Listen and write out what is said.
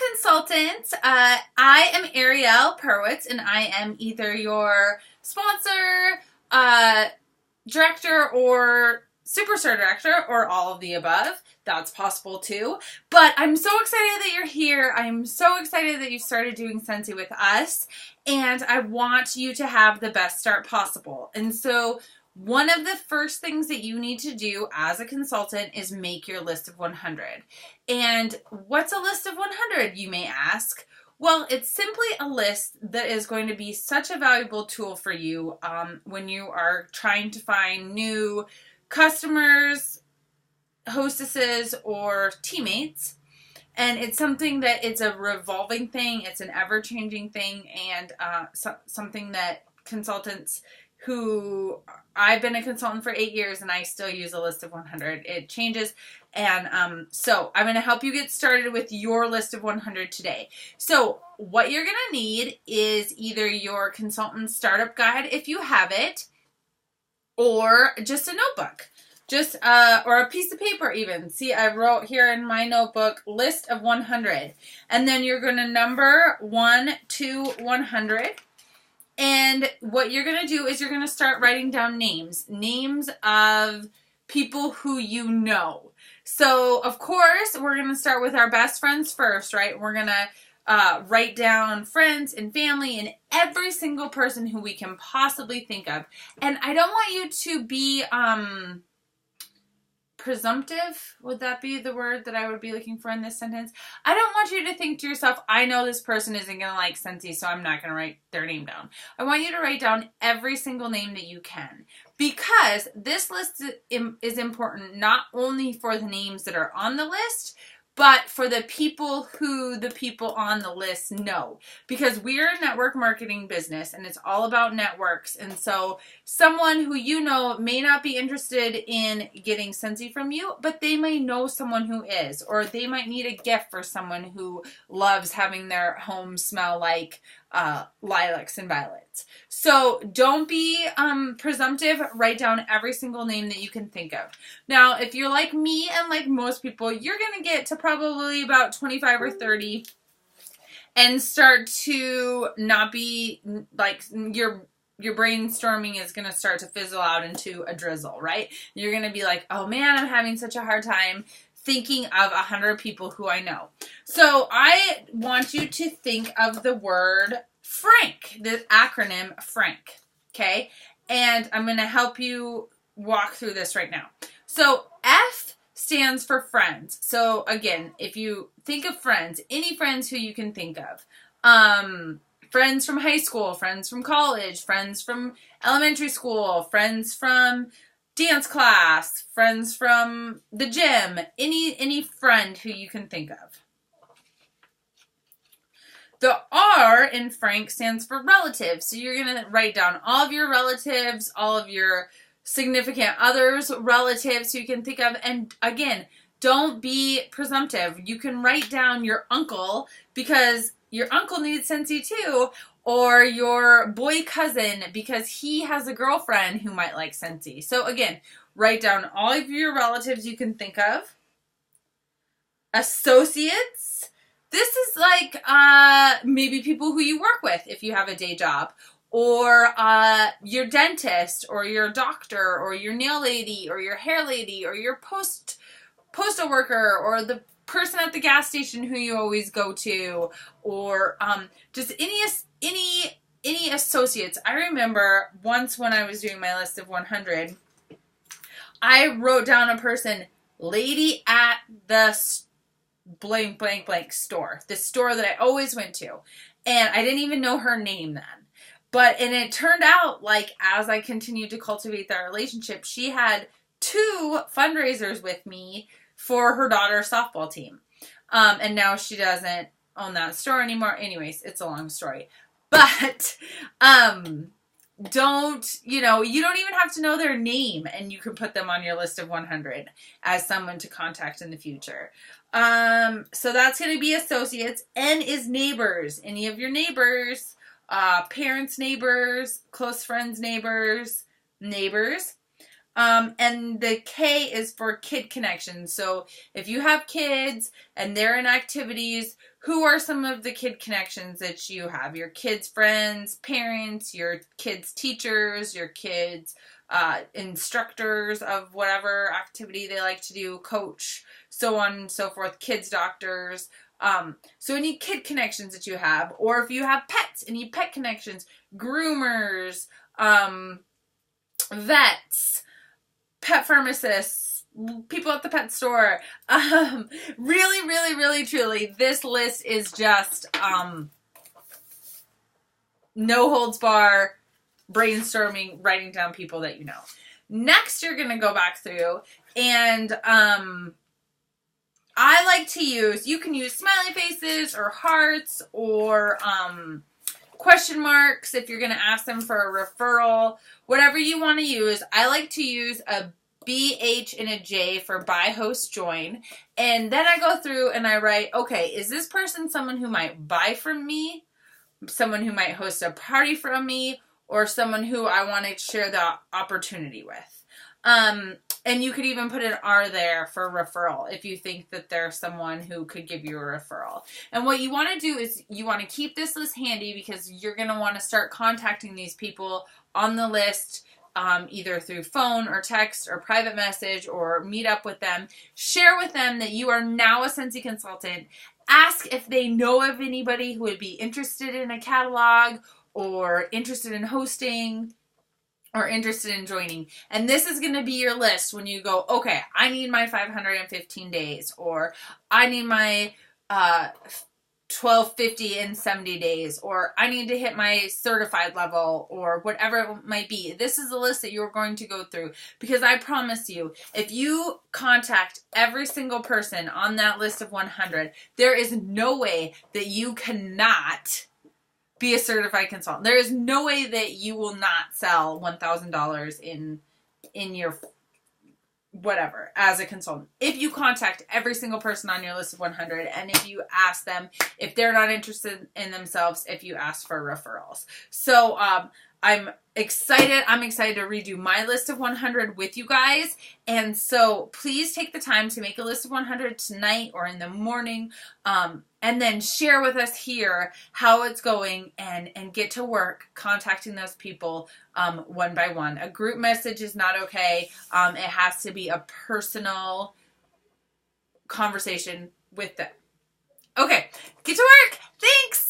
consultant. I am Ariel Perwitz, and I am either your sponsor, director, or superstar director, or all of the above. That's possible too. But I'm so excited that you're here. I'm so excited that you started doing Scentsy with us, and I want you to have the best start possible. And so one of the first things that you need to do as a consultant is make your list of 100. And what's a list of 100, you may ask? Well, it's simply a list that is going to be such a valuable tool for you when you are trying to find new customers, hostesses, or teammates. And it's something that it's a revolving thing. It's an ever-changing thing, and something that consultants who I've been a consultant for 8 years and I still use a list of 100. It changes. And so I'm going to help you get started with your list of 100 today. So what you're going to need is either your consultant startup guide, if you have it, or just a notebook. Just, or a piece of paper even. See, I wrote here in my notebook, list of 100. And then you're going to number 1 to 100. And what you're going to do is you're going to start writing down names of people who you know. So, of course, we're going to start with our best friends first, right? We're going to write down friends and family and every single person who we can possibly think of. And I don't want you to be presumptive. Would that be the word that I would be looking for in this sentence? I don't want you to think to yourself, I know this person isn't going to like Scentsy, so I'm not going to write their name down. I want you to write down every single name that you can, because this list is important not only for the names that are on the list, but for the people who the people on the list know. Because we're a network marketing business and it's all about networks. And so someone who you know may not be interested in getting Scentsy from you, but they may know someone who is. Or they might need a gift for someone who loves having their home smell like lilacs and violets. So don't be presumptive. Write down every single name that you can think of. Now, if you're like me and like most people, you're going to get to probably about 25 or 30 and start to not be like your brainstorming is going to start to fizzle out into a drizzle, right? You're going to be like, oh man, I'm having such a hard time thinking of 100 people who I know. So I want you to think of the word Frank, the acronym Frank, okay? And I'm going to help you walk through this right now. So F stands for friends. So again, if you think of friends, any friends who you can think of, friends from high school, friends from college, friends from elementary school, friends from dance class, friends from the gym, any friend who you can think of. The R in Frank stands for relatives. So you're going to write down all of your relatives, all of your significant others' relatives who you can think of. And again, don't be presumptive. You can write down your uncle because your uncle needs Scentsy too, or your boy cousin because he has a girlfriend who might like Scentsy. So again, write down all of your relatives you can think of. Associates. This is like maybe people who you work with if you have a day job, or your dentist, or your doctor, or your nail lady, or your hair lady, or your postal worker, or the person at the gas station who you always go to, or just any associates. I remember once when I was doing my list of 100, I wrote down a person, lady at the blank, blank, blank store. The store that I always went to. And I didn't even know her name then. And it turned out, like, as I continued to cultivate that relationship, she had 2 fundraisers with me for her daughter's softball team. And now she doesn't own that store anymore. Anyways, it's a long story. But, you don't even have to know their name, and you can put them on your list of 100 as someone to contact in the future. So that's going to be associates. N is neighbors. Any of your neighbors, parents' neighbors, close friends' neighbors. And the K is for kid connections. So if you have kids and they're in activities, who are some of the kid connections that you have? Your kids' friends, parents, your kids' teachers, your kids' instructors of whatever activity they like to do, coach, so on and so forth, kids' doctors. So any kid connections that you have, or if you have pets, any pet connections, groomers, vets, pet pharmacists, people at the pet store. Really, really, really, truly, this list is just no holds bar, brainstorming, writing down people that you know. Next, you're going to go back through and I like to use, you can use smiley faces or hearts or question marks if you're going to ask them for a referral, whatever you want to use. I like to use a BH and a J for buy, host, join. And then I go through and I write, okay, is this person someone who might buy from me, someone who might host a party from me, or someone who I want to share the opportunity with? And you could even put an R there for referral if you think that there's someone who could give you a referral. And what you want to do is you want to keep this list handy because you're going to want to start contacting these people on the list, either through phone or text or private message, or meet up with them. Share with them that you are now a Scentsy consultant. Ask if they know of anybody who would be interested in a catalog or interested in hosting or interested in joining. And this is going to be your list when you go, okay, I need my 515 days, or I need my 1250 in 70 days, or I need to hit my certified level, or whatever it might be. This is the list that you're going to go through, because I promise you, if you contact every single person on that list of 100, there is no way that you cannot be a certified consultant. There is no way that you will not sell $1,000 in your whatever as a consultant. If you contact every single person on your list of 100, and if you ask them if they're not interested in themselves, if you ask for referrals. So I'm excited. I'm excited to redo my list of 100 with you guys. And so please take the time to make a list of 100 tonight or in the morning. And then share with us here how it's going, and get to work contacting those people one by one. A group message is not okay. It has to be a personal conversation with them. Okay, get to work. Thanks.